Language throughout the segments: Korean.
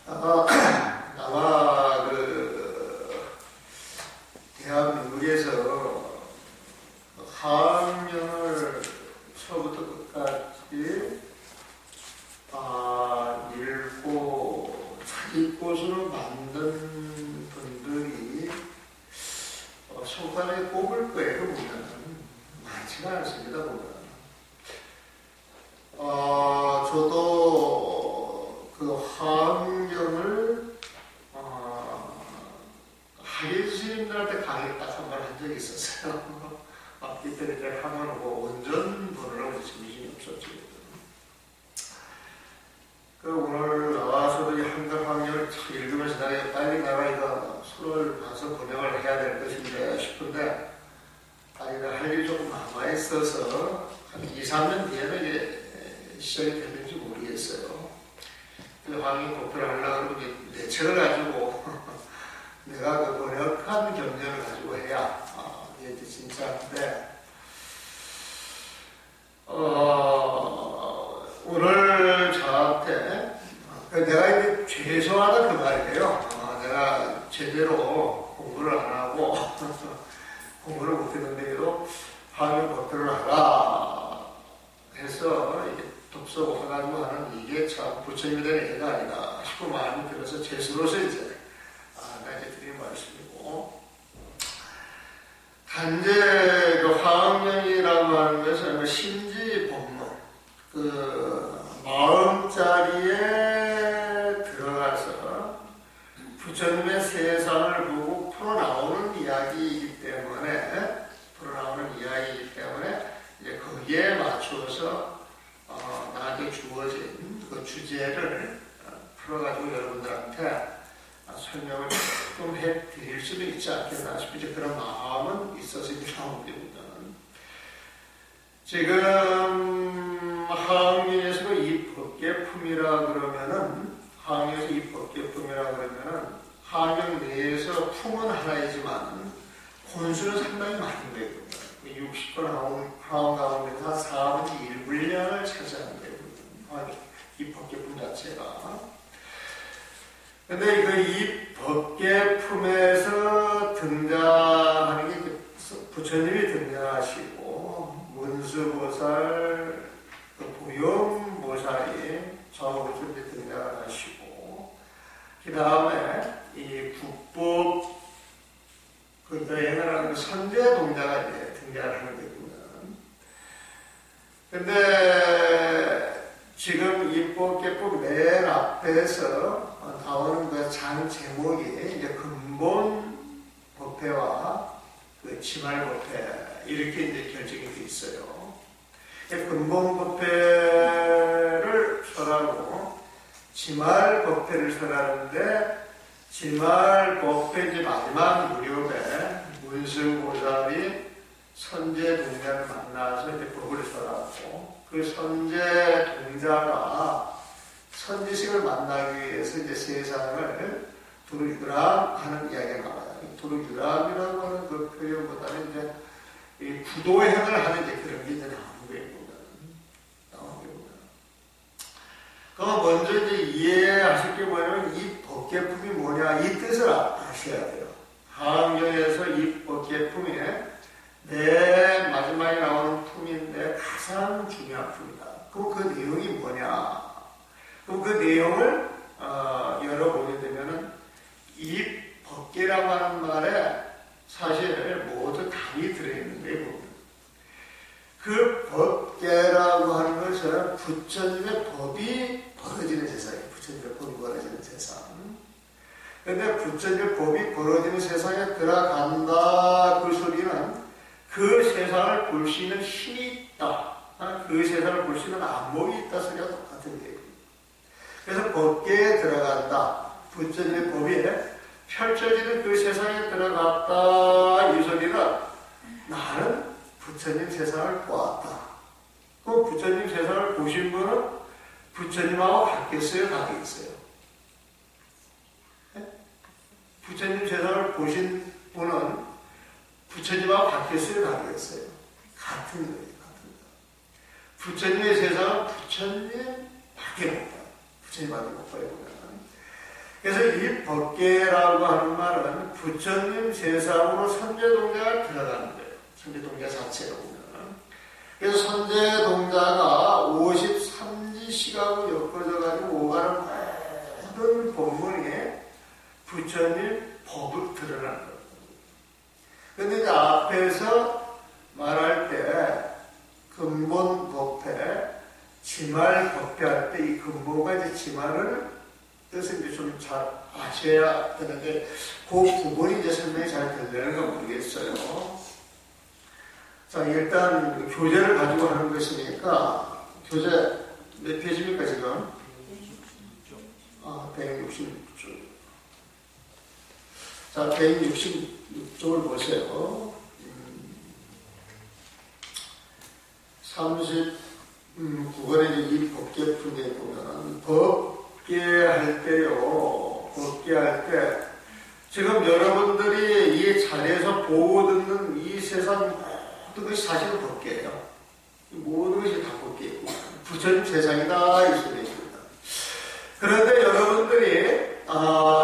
아마 대한민국에서 화학령을 처음부터 끝까지 읽고 자기 것으로 만든 분들이 손가락에 꼽을 거예요. 보면 많지가 않습니다. 보면 저도 그 화학령을 하계 스님들한테 강의 딱 한 번 한 적이 있었어요. 이때 이제 하면하고 원전 번호라고 정신이 없었지. 오늘 나와서도 이 한글 학령을 읽으면서 내가 빨리 내가 이거 수를 봐서 번역을 해야 될 것인데 싶은데, 내가 할 일이 조금 남아있어서 한 2, 3년 뒤에는 이제 시작이 됐는지 모르겠어요. 그 학령 목표를 하려고 그러면 내 책을 가지고 내가 그 번역한 경력을 가지고 해야 이게 진짜인데, 오늘 저한테 내가 이제 죄송하다 그 말이에요. 내가 제대로 공부를 안 하고 공부를 못했는데도 학령 목표를 하라 해서 이게 독서 가지고 하는 이게 참 부처님에 대한 애가 아니다 싶은 마음이 들어서 제 스스로서 이제 드린 말씀이고, 단제 화학령이라고 하는 것은 심지 법문, 마음자리에 들어가서 부처님의 세상을 보고 풀어나오는 이야기이기 때문에, 이제 거기에 맞추어서 나한테 주어진 그 주제를 풀어가지고 여러분들한테 설명을 좀 해드릴 수도 있지 않겠나 싶은 그런 마음은 있어서 이렇게 나온 겁니다. 지금 화학령에서 이 법계품이라 그러면은, 화학령 내에서 품은 하나이지만 혼수는 상당히 많은 거예요. 60권 화원 가운데서 한 4분의 1분량을 차지하는 거예요. 이 법계품 자체가. 근데 이 법계품에서 등장하는 게 부처님이 등장하시고, 문수보살, 보영보살이 좌우부처님이 등장하시고, 그 다음에 이 국법, 행하는 선제 동자가 이제 등장하는 겁니다. 근데 지금 이 법계품 맨 앞에서 나오는 그 장 제목이 이제 근본 법회와 그 지말 법회, 이렇게 이제 결정이 돼 있어요. 근본 법회를 설하고 지말 법회를 설하는데, 지말 법회 이제 마지막 무렵에 문수보살이 선제 동자를 만나서 이제 법을 설하고, 그 선제 동자가 선지식을 만나기 위해서 이제 세상을 두루유람 하는 이야기가 나와요. 두루유람이라고 하는 그 표현보다는 이제 이 구도행을 하는 이제 그런 게 이제 나오는 겁니다. 그럼 먼저 이제 이해하실 게 뭐냐면, 이 법계품이 뭐냐, 이 뜻을 아셔야 돼요. 화학령에서 이 법계품이 맨 마지막에 나오는 품인데 가장 중요한 품이다. 그럼 그 내용이 뭐냐? 그럼 그 내용을 열어보게 되면은, 이 법계라고 하는 말에 사실 모두 답이 들어있는 거예요. 그 법계라고 하는 것은 부처님의 법이 벌어지는 세상이에요. 부처님의 법이 벌어지는 세상. 근데 부처님의 법이 벌어지는 세상에 들어간다, 그 소리는 그 세상을 볼 수 있는 힘이 있다, 그 세상을 볼 수 있는 안목이 있다 소리가 똑같은 거예요. 그래서 법계에 들어간다, 부처님의 법이 펼쳐지는 그 세상에 들어갔다, 이 소리는 나는 부처님 세상을 보았다. 그 부처님 세상을 보신 분은 부처님하고 같겠어요, 다르겠어요? 부처님 세상을 보신 분은 부처님하고 같겠어요, 다르겠어요? 같은 거예요, 같은 거. 부처님의 세상은 부처님밖에 못 봐요. 부처님밖에 못 봐요. 그래서 이 법계라고 하는 말은 부처님 세상으로 선제동자가 들어가는 거예요. 선제동자 자체가 보면. 그래서 선제동자가 53지 시각으로 엮어져가지고 오가는 모든 법문에 부처님 법을 드러나는 거예요. 근데 이제 앞에서 말할 때 근본 법회, 지말 법회 할 때 이 근본과 이제 지말을 뜻을 이제 좀 잘 아셔야 되는데 그 부분이 이제 설명이 잘 되려는가 모르겠어요. 자, 일단 교재를 가지고 하는 것이니까 교재 몇 페이지입니까 지금? 166쪽. 자, 166쪽을 보세요. 39권에 이 법계품에 보면 법계할 때요. 법계할 때 지금 여러분들이 이 자리에서 보고 듣는 이 세상 모든 것이 사실은 법계예요. 모든 것이 다 법계이고 부처님 세상이다 이 소리입니다. 그런데 여러분들이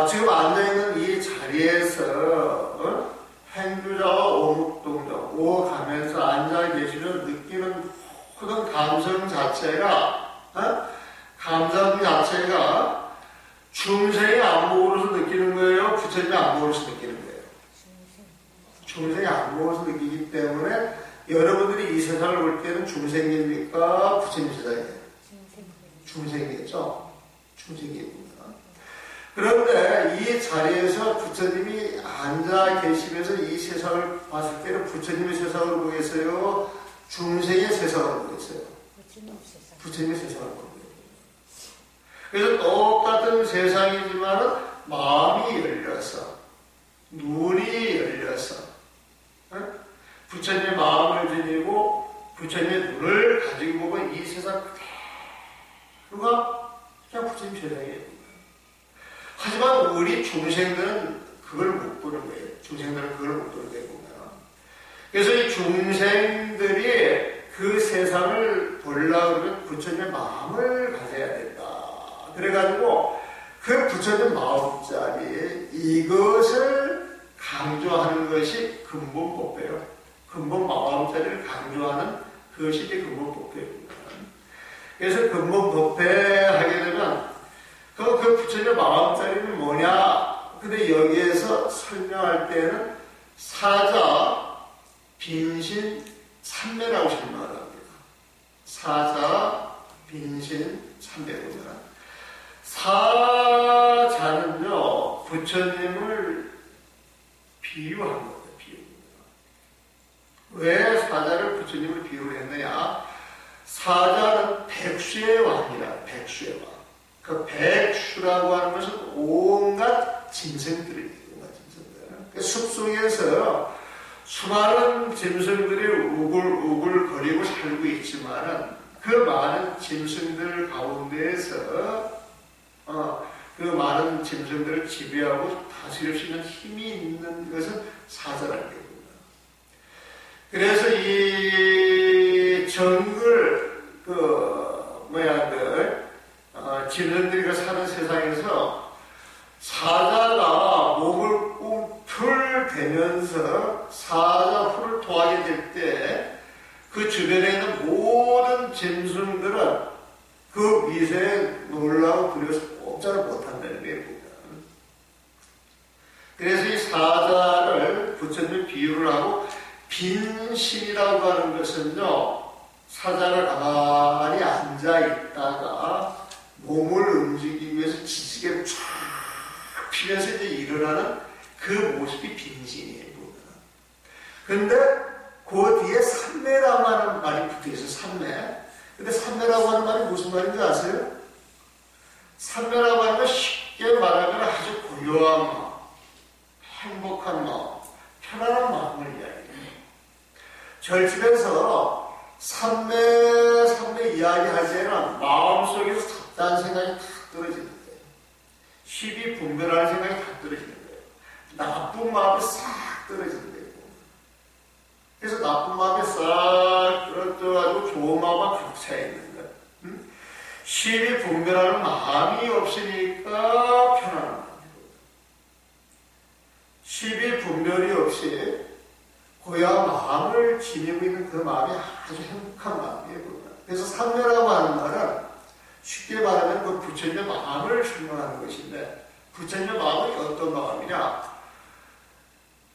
지금 앉아있는 이 자리에서 행주자와 오묵동자 오가면서 앉아 계시면 느끼는 모든 감성 자체가 중생의 안목으로서 느끼는 거예요? 부처님의 안목으로서 느끼는 거예요? 중생의 안목으로서 느끼기 때문에 여러분들이 이 세상을 볼 때는 중생입니까? 부처님 세상이에요? 중생이겠죠? 중생입니다. 그런데 이 자리에서 부처님이 앉아 계시면서 이 세상을 봤을 때는 부처님의 세상으로 보겠어요? 중생의 세상으로 보겠어요? 부처님의 세상으로 보겠어요. 그래서 똑같은 세상이지만 마음이 열려서 눈이 열려서 부처님의 마음을 지니고 부처님의 눈을 가지고 보면 이 세상 그대로가 그냥 부처님 세상이에요. 하지만 우리 중생들은 그걸 못 보는 거예요. 중생들은 그걸 못 보는 거예요. 그래서 이 중생들이 그 세상을 보려고 하면 부처님의 마음을 가져야 된다. 그래가지고 그 부처님 마음자리 이것을 강조하는 것이 근본법회예요. 근본 마음자리를 강조하는 그것이 이제 근본법회입니다. 그래서 근본법회 하게 되면 그 부처님의 마음자리는 뭐냐? 근데 여기에서 설명할 때는 사자, 빈신, 참매라고 설명을 합니다. 사자, 빈신, 참매입니다. 사자는요, 부처님을 비유한 거예요. 비유입니다. 왜 사자를 부처님을 비유를 했느냐? 사자는 백수의 왕이라, 백수의 왕. 그 백수라고 하는 것은 온갖 짐승들이에요. 온갖 짐승들. 숲속에서 수많은 짐승들이 우글우글거리고 살고 있지만은 그 많은 짐승들 가운데에서 그 많은 짐승들을 지배하고 다스릴 수 있는 힘이 있는 것은 사자라는 겁니다. 그래서 이 정글 짐승들이 사는 세상에서 사자가 몸을 꿈틀대면서 사자 풀을 토하게 될 때 그 주변에 있는 모든 짐승들은 그 미세에 놀라고 두려워서 꼼짝을 못한다는 거예요. 그래서 이 사자를 부처님이 비유를 하고 빈신이라고 하는 것은요, 사자가 가만히 앉아 있다가 몸을 움직이기 위해서 지지개를 쫙 피면서 이제 일어나는 그 모습이 빈신이에요. 근데 그 뒤에 삼매라고 하는 말이 붙어있어요. 삼매. 근데 삼매라고 하는 말이 무슨 말인지 아세요? 삼매라고 하는 건 쉽게 말하면 아주 고요한 마음, 행복한 마음, 편안한 마음을 이야기해요. 절집에서 삼매 이야기할 때는 마음속에서 잡다한 생각이 탁 떨어지는 거예요. 쉽이 분별하는 생각이 탁 떨어지는 거예요. 나쁜 마음이 싹 떨어지는 거예요. 그래서 나쁜 마음이 싹 떨어져가지고 좋은 마음만 가득 차 있는 거예요. 십이 분별하는 마음이 없으니까 편안한 마음이고, 십이 분별이 없이 고야 마음을 지니고 있는 그 마음이 아주 행복한 마음이에요. 그래서 삼매라고 하는 말은 쉽게 말하면 그 부처님의 마음을 설명하는 것인데, 부처님의 마음이 어떤 마음이냐?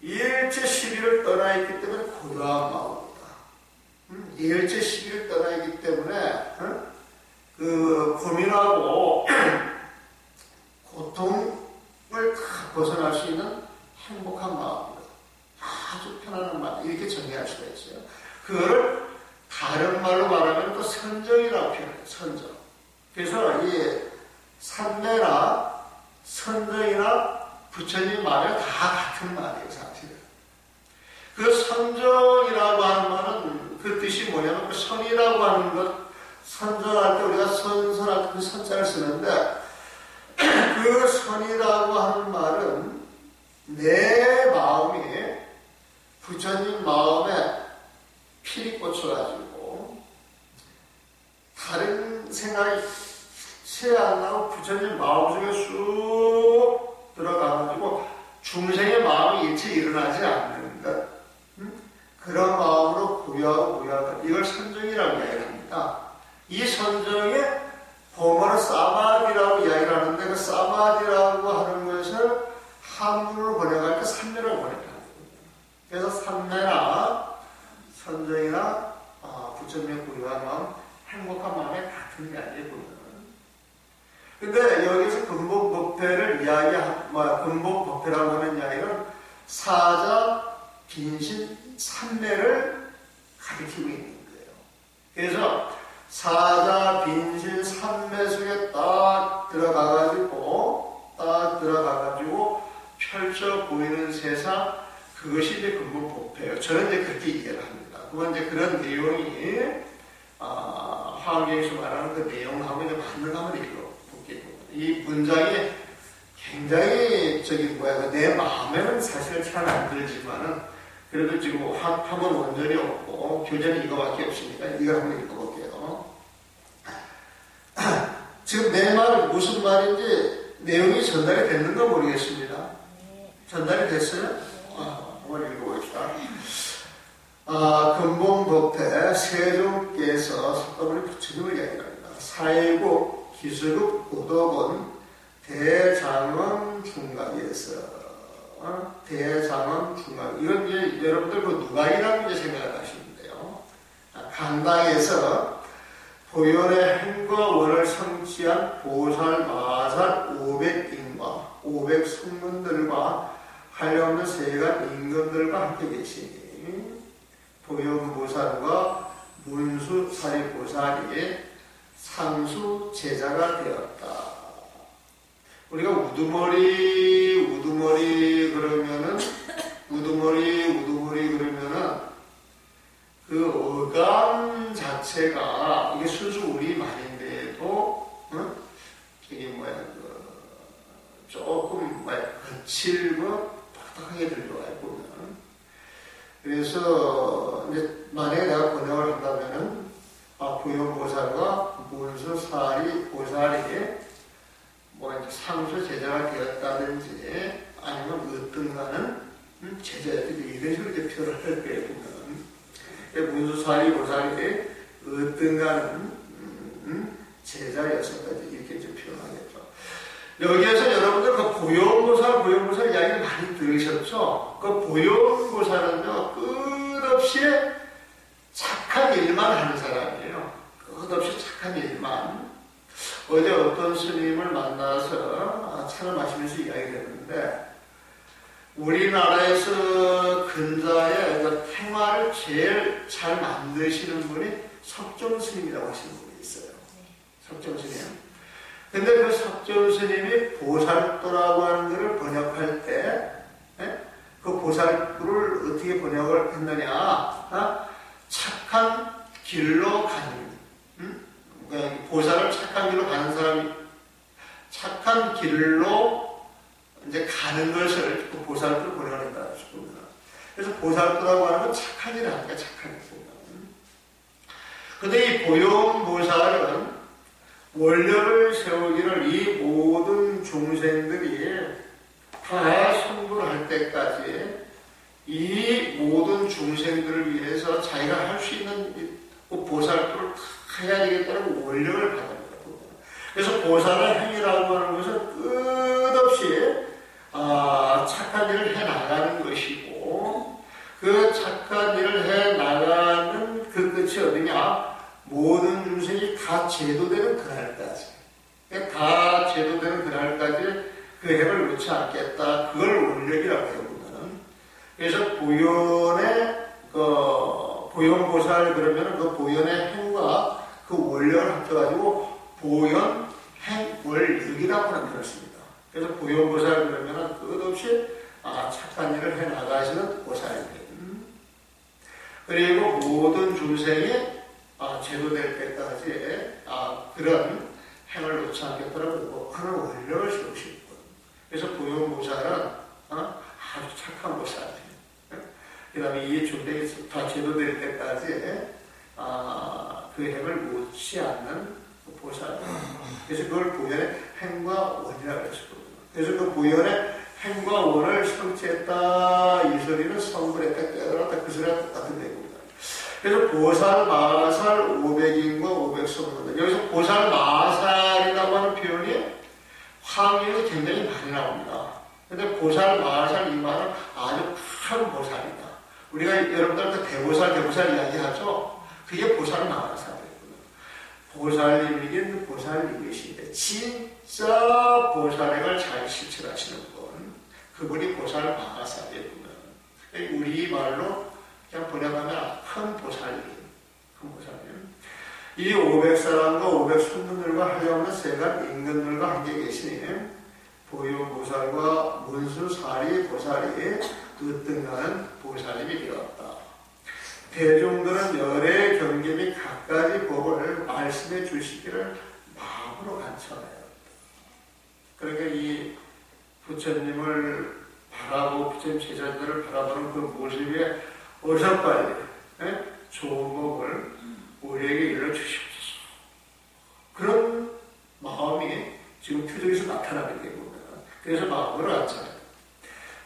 일체 시비를 떠나 있기 때문에 고요한 마음이다. 일체 시비를 떠나 있기 때문에 그 고민하고 고통을 다 벗어날 수 있는 행복한 마음이다. 아주 편안한 마음, 이렇게 정의할 수가 있어요. 그거를 다른 말로 말하면 또 선정이라고 표현해요. 선정. 그래서 이 삼매나 선정이나 부처님 말이 다 같은 말이에요, 사실은. 그 선정이라고 하는 말은 그 뜻이 뭐냐면, 그 선이라고 하는 것, 선정할 때 우리가 선선할 때 그 선자를 쓰는데, 그 선이라고 하는 말은 내 마음이 부처님 마음에 필이 꽂혀가지고 다른 생각이 새 안 나고 부처님 마음속에 쑥 들어가가지고 중생의 마음이 일체 일어나지 않는 것, 그런 마음으로 고요하고 고요한 것, 이걸 선정이라고 이야기를 합니다. 이 선정에 보면은 사마디라고 이야기를 하는데, 그 사마디라고 하는 것을 한문으로 번역할 때 삼매라고 번역합니다. 그래서 삼매나 선정이나 부처님의 고요한 마음, 행복한 마음에 같은 이야기에 보면. 근데 여기서 근본법회를 근본법회라고 하는 이야기는 사자, 빈신, 삼매를 가리키고 있는 거예요. 그래서 사자, 빈신, 삼매 속에 딱 들어가가지고 펼쳐 보이는 세상, 그것이 이제 근본법회예요. 저는 이제 그렇게 이해를 합니다. 그건 이제 그런 내용이 화엄경에서 말하는 그 내용하고 이제 맞는가면 읽어볼게요. 이 문장이 굉장히 내 마음에는 사실 잘 안 들지만은, 그래도 지금 한번 원전이 없고 교재는 이거밖에 없으니까 이걸 한번 읽어볼게요. 지금 내 말 무슨 말인지 내용이 전달이 됐는가 모르겠습니다. 전달이 됐어요? 한번 읽어봅시다. 근본법회 세종께서 석가모니 부처님을 이야기합니다. 사일국 기수급 고덕원 대장원 중각에서 대장원 중각, 이건 이제 여러분들 그 누각이라고 이제 생각을 하시면 돼요. 강당에서 보현의 행과 원을 성취한 보살 마살 500인과 500승문들과 한량없는 세간 임금들과 함께 계시니, 보현보살과 문수사리보살이 상수 제자가 되었다. 우리가 우두머리 그러면은 그 어감 자체가 이게 순수 우리말인데도 조금 거칠고 딱딱하게 들려와요, 보면. 그래서 이제 만약에 내가 번역을 한다면은 보현보살과 문수사리 보살이 상수 제자가 되었다든지, 아니면 어떤가는 제자들이 이런 식으로 이제 표현을 할 거예요, 보면. 문수사리 보살이 어떤가는 제자였었다든지 이렇게 이제 표현하겠죠. 여기에서 여러분들 그 보현보살 이야기를 많이 들으셨죠? 그 보현보살은요, 끝없이 착한 일만 하는 사람이에요. 끝없이 착한 일만. 어제 어떤 스님을 만나서 차를 마시면서 이야기를 했는데, 우리나라에서 근자의 생활을 제일 잘 만드시는 분이 석정 스님이라고 하시는 분이 있어요. 석정 스님. 근데 그 석정 스님이 보살도라고 하는 것을 번역할 때, 그 보살도를 어떻게 번역을 했느냐? 착한 길로 가는, 보살을 착한 길로 가는 사람이, 착한 길로 이제 가는 것을 그 보살도로 번역한다 싶습니다. 그래서 보살도라고 하는 건 착한 일 아니까, 착한 일. 근데 이 보현보살은 원력을 세우기를 이 모든 중생들이 다 성불할 때까지 이 모든 중생들을 위해서 자기가 할 수 있는 보살도를 다 해야 되겠다는 원력을 받는 거예요. 그래서 보살의 행위라고 하는 것은 끝없이 착한 일을 해 나가는 것이고, 그 착한 일을 해 나가는 그 끝이 어디냐? 모든 중생이 다 제도되는 그날까지, 다 제도되는 그날까지 그 행을 놓지 않겠다. 그걸 원력이라고 해요, 보면은. 그래서 보현보살 그러면은 그 보현의 행과 그 원력을 합쳐가지고 보현, 행, 원력이라고 하는 표현을 씁니다. 그래서 보현보살 그러면은 끝없이 착한 일을 해 나가시는 보살입니다. 그리고 모든 중생이 제도될 때까지 그런 행을 놓지 않겠다라고 하는 원력을 세우시는 분. 그래서 보현보살은 아주 착한 보살이에요. 그 다음에 이 중생이 다 제도될 때까지 그 행을 놓지 않는 보살이에요. 그래서 그걸 보현의 행과 원이라고 했었거든요. 그래서 그 보현의 행과 원을 성취했다, 이 소리는 성불했다, 깨달았다, 그 소리가 똑같은 내용입니다. 그래서 보살, 마살, 500인과 500성문. 여기서 보살, 마살이라고 하는 표현이 화경에서 굉장히 많이 나옵니다. 근데 보살, 마살, 이 말은 아주 큰 보살이다. 우리가 여러분들 대보살 이야기하죠? 그게 보살, 마살이거든요. 보살님이긴 보살님이신데, 진짜 보살행을 잘 실천하시는 분, 그분이 보살, 마살이거든요. 우리 말로 그냥 번역하면 큰 보살님, 큰 보살님. 이 500사람과 500손님들과 하려는 세간 임금들과 함께 계시니 보유보살과 문수사리 보살이 으뜸하는 보살님이 되었다. 대중들은 열의 경계미 갖가지 법을 말씀해 주시기를 마음으로 간청하였다. 그러니까 이 부처님을 바라보고 부처님 제자들을 바라보는 그 모습에 어서 빨리 좋은 법을 우리에게 일러주시옵소서. 그런 마음이 지금 표정에서 나타나게 되고, 그래서 마음을 알잖아요.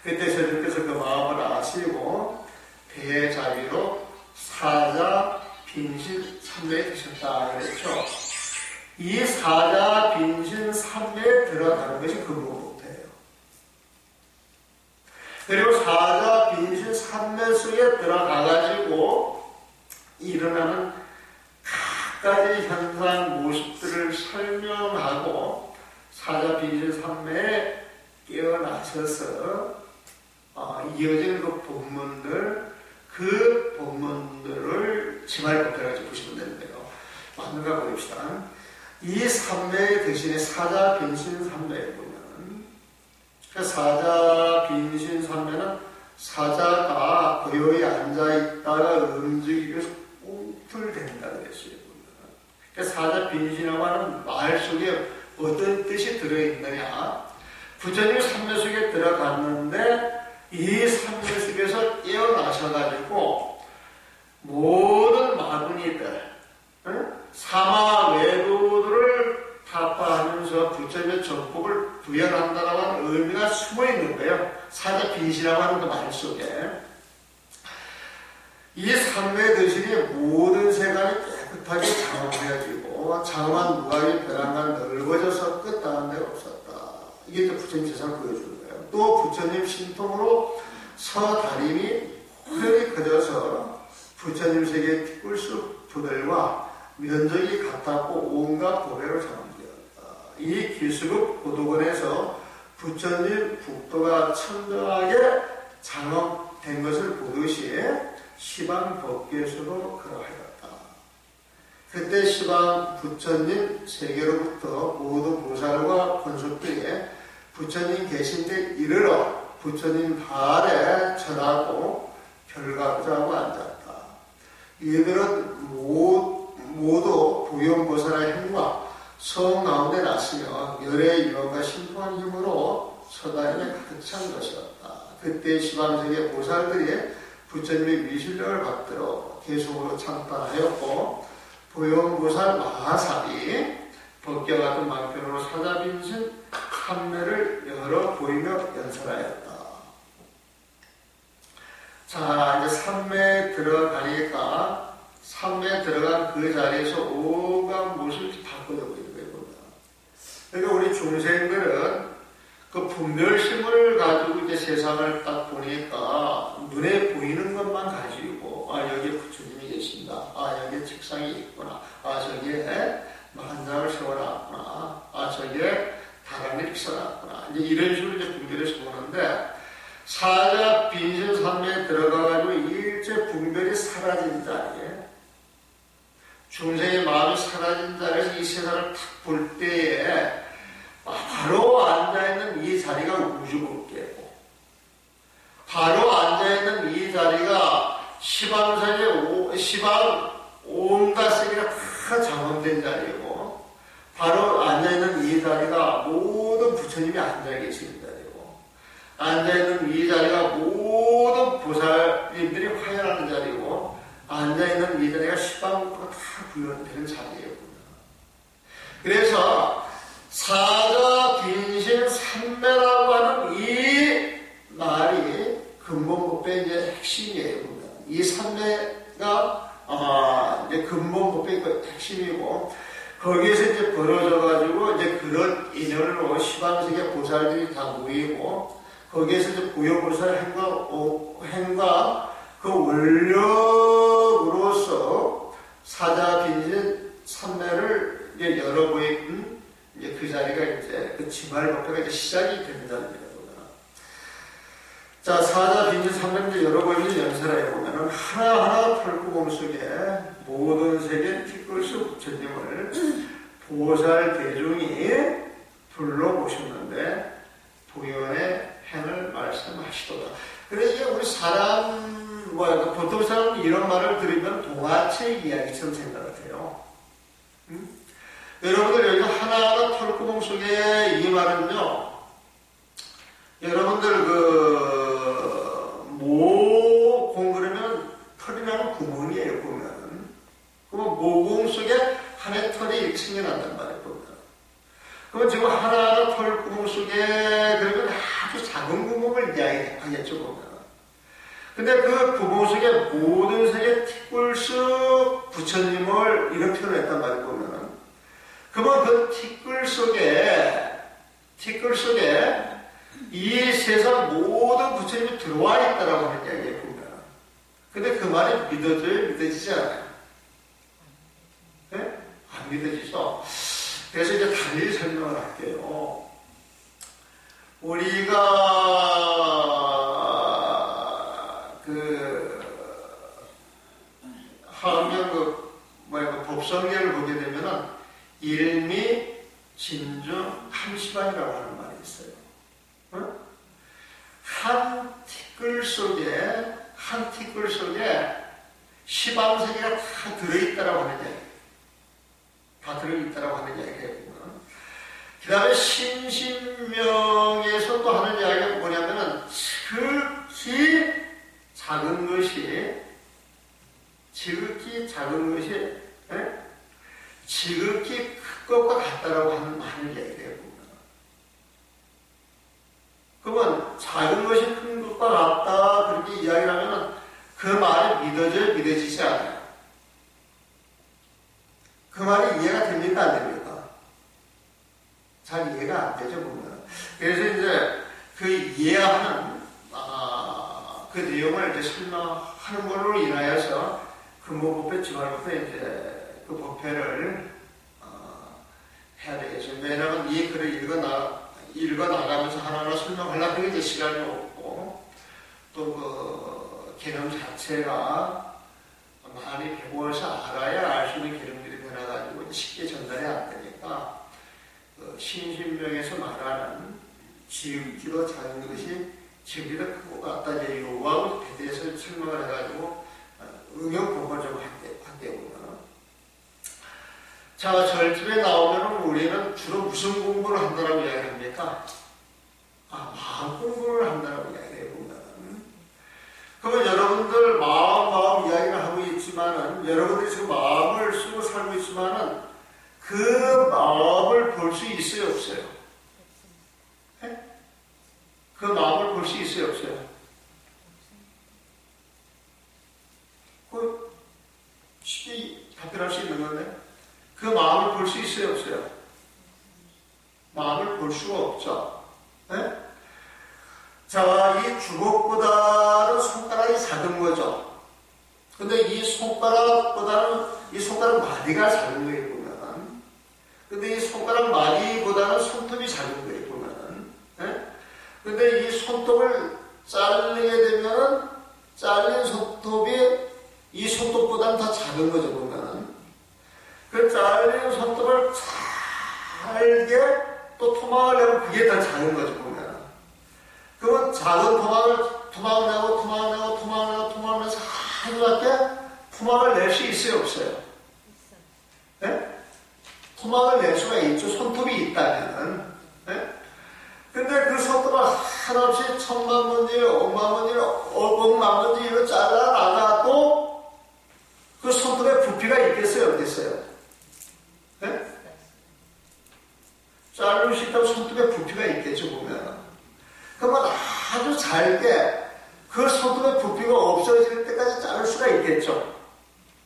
그때 스님께서 그 마음을 아시고 대자비로 사자 빈신 삼매에 드셨다 그랬죠. 이 사자 빈신 삼매에 들어가는 것이 근본법이에요. 그리고 사자 빈신 삼매 속에 들어가가지고 일어나는 각가지 현상 모습들을 설명하고 사자 빈신 삼매에 깨어나셔서 이어지는 그 본문들을 지말법대로 보시면 되는데요. 맞는가 보십시다. 이 삼매의 대신에 사자 빈신 삼매에 보면, 사자 빈신 삼매는 사자가 고요히 앉아있다가 움직이기 위해서 꿈틀댄다 그랬어요. 사자 빈신이라고 하는 말 속에 어떤 뜻이 들어있느냐. 부처님 삼매 속에 들어갔는데 이 삼매 속에서 깨어나셔가지고 모든 마구니들, 사마 외도들을 타파하면서 부처님의 정법을 구현한다라고 하는 의미가 숨어있는 거예요. 사자 빈신이라고 하는 그 말 속에. 이 삼매 대신에 모든 세간이 깨끗하게 장엄해지고 장엄한 무각이 벼랑간 넓어져서 끝다는 데가 없었다. 이게 이제 부처님 세상을 보여주는 거예요. 또 부처님 신통으로 서다림이 화려히 커져서 부처님 세계 꿀숲 부들과 면적이 같았고 온갖 보배로 장엄되었다. 이 기수급 고도원에서 부처님 국도가 천정하게 장엄된 것을 보듯이 시방 법계에서도 그러하였다. 그때 시방 부처님 세계로부터 모든 보살과 권속들이 부처님 계신데 이르러 부처님 발에 절하고 별각자하고 앉았다. 이들은 모두 보현보살의 행과 성 가운데 났으며 열의 유언과 신통한 힘으로 서다림에 가득 찬 것이었다. 그때 시방세계 보살들이 부처님의 위실력을 받들어 계속으로 참판하였고 보현보살 마하살이 법궤와 같은 망편으로 사자빈신 삼매를 열어 보이며 연설하였다. 자, 이제 삼매에 들어가니까 삼매에 들어간 그 자리에서 온갖 모습이 바꿔져 보이는 거예요. 그러니까 우리 중생들은 그 분별심을 가지고 이제 세상을 딱 보니까 눈에 보이는 것만 가지고 여기에 부처님이 계신다. 여기에 책상이 있구나. 저기에 한 장을 세워놨구나. 저기에 다람쥐를 써놨구나. 이제 이런 식으로 이제 분별해서 보는데 사자 빈신 삼매에 들어가가지고 일제 분별이 사라진 자리에 중생의 마음이 사라진 자리에서 이 세상을 탁 볼 때에 바로 앉아있는 이 자리가 우주법계고 바로 앉아있는 이 자리가 시방 온갖 세계가 다 장엄된 자리고 바로 앉아있는 이 자리가 모든 부처님이 앉아계시는 자리고 앉아있는 이 자리가 모든 보살님들이 화연하는 자리고 앉아있는 이 자리가 시방으로 다 구현되는 자리예요. 그래서 사자 빈신 삼매라고 하는 이 말이 근본법의 이제 핵심이에요. 이 삼매가 이제 근본법의 그 핵심이고 거기에서 이제 벌어져가지고 이제 그런 인연으로 시방세계 보살들이 다 모이고 거기에서 이제 고요보살 행과 그 원력으로서 사자 빈신 삼매를 이제 열어보인 이제 그 자리가 이제 그 지말법회가 이제 시작이 된다는 거다. 자, 사자 빈신 삼매를 열어보인 연설하에 보면은 하나하나 털구공 속에 모든 세계 티끌수 부처님을 보살 대중이 불러보셨는데 도연의 행을 말씀하시도다. 그래 이게 우리 보통 사람은 이런 말을 들으면 동화책 이야기처럼 생각을 해요. 여러분들 여기 하나하나 털구멍 속에 이 말은요, 여러분들 모공 그러면 털이 나는 구멍이에요, 보면. 그러면 모공 속에 한해 털이 이렇게 생겨난단 말이에요, 보면. 그러면 지금 하나하나 털구멍 속에 그러면 아주 작은 구멍을 이야기하겠죠, 보면. 근데 그 구멍 속에 모든 세계 티끌수 부처님을 이런 표현을 했단 말이에요, 보면. 그러면 그 티끌 속에 이 세상 모든 부처님이 들어와 있다라고 하는 이야기예요, 보면. 근데 그 말이 믿어져요? 믿어지지 않아요? 네? 안 믿어지죠? 그래서 이제 달리 설명을 할게요. 우리가 하면 법성계를 보게 되면은 일미, 진중, 함시반이라고 하는 말이 있어요. 한 티끌 속에 시방세계가 다 들어있다라고 하는 이야기. 다 들어있다라고 하는 이야기예요. 그 다음에 신신명에서 또 하는 이야기가 뭐냐면은 지극히 작은 것이 지극히 큰 것과 같다라고 하는 이야기예요. 그러면 작은 것이 큰 것과 같다 그렇게 이야기를 하면 그 말이 믿어져요? 믿어지지 않아요? 그 말이 이해가 됩니까? 안 됩니까? 잘 이해가 안 되죠, 보면. 그래서 이제 그 이해하는 그 내용을 이제 설명하는 걸로 인하여서 근본법회, 지말법회 이제 그 법회를 해야 되겠죠. 왜냐하면 이 글을 읽어나가면서 하나하나 설명하려고 이제 시간이 없고 또 그 개념 자체가 많이 배워서 알아야 알 수 있는 개념들이 되나가지고 쉽게 전달이 안 되니까 그 신신명에서 말하는 지극히도 작은 것이 지극히도 크고 같다 이제 요하고 대해서 설명을 해가지고 응용 공부를 좀 할게요. 자, 절집에 나오면 우리는 주로 무슨 공부를 한다고 이야기합니까? 마음 공부를 한다고 이야기해요, 보면. 그러면 여러분들 마음 이야기를 하고 있지만은, 여러분들이 지금 마음을 쓰고 살고 있지만은, 그 마음 볼 수 있어요, 없어요? 네? 그 마음을 볼 수 있어요, 없어요? 그 쉽게 답변할 수 있는 건데 그 마음을 볼 수 있어요, 없어요? 마음을 볼 수가 없죠. 네? 자, 이 주걱보다는 손가락이 작은 거죠. 근데 이 손가락보다는 이 손가락 마디가 작은 거예요, 보면은. 근데 이 손가락 마디보다는 손톱이 작은 거예요, 보면은. 네? 근데 이 손톱을 자르게 되면은 잘린 손톱이 이 손톱보다는 더 작은 거죠, 보면은. 그 잘린 손톱을 잘게 또 토막을 내면 그게 더 작은 거죠, 보면은. 그러면 작은 토막을 내고 내서 하늘밖에 토막을 낼 수 있어요, 없어요? 네? 토막을 낼 수가 있죠, 손톱이 있다면은. 네? 근데 그 손톱을 한없이 천만 번일, 억만 번일, 억만 번일로 잘라 나가도 그 손톱에 부피가 있겠어요, 없겠어요? 네? 자를 수 있다면 손톱에 부피가 있겠죠, 보면. 그러면 아주 잘게 그 손톱의 부피가 없어질 때까지 자를 수가 있겠죠.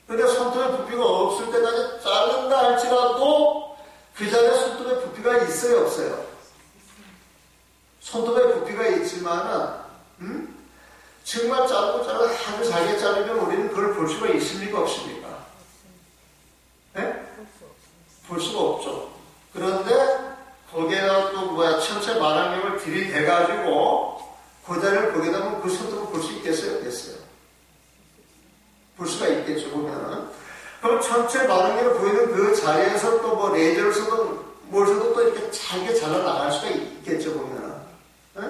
근데 손톱의 부피가 없을 때까지 자른다 할지라도 그 자리에 손톱의 부피가 있어요, 없어요? 손톱에 부피가 있지만은, 정말 자르고 아주 잘게 자르면 우리는 그걸 볼 수가 있습니까, 없습니까? 네? 볼 수가 없죠. 그런데 거기에다 또 천체 만환경을 들이대가지고 그 자리를 보게 되면 그 손톱을 볼 수 있겠어요, 없겠어요? 볼 수가 있겠죠, 보면은. 그럼 천체 만환경을 보이는 그 자리에서 또 뭐 레이저를 써도 뭘 써도 또 이렇게 잘게 잘라 나갈 수가 있겠죠, 보면은. 네?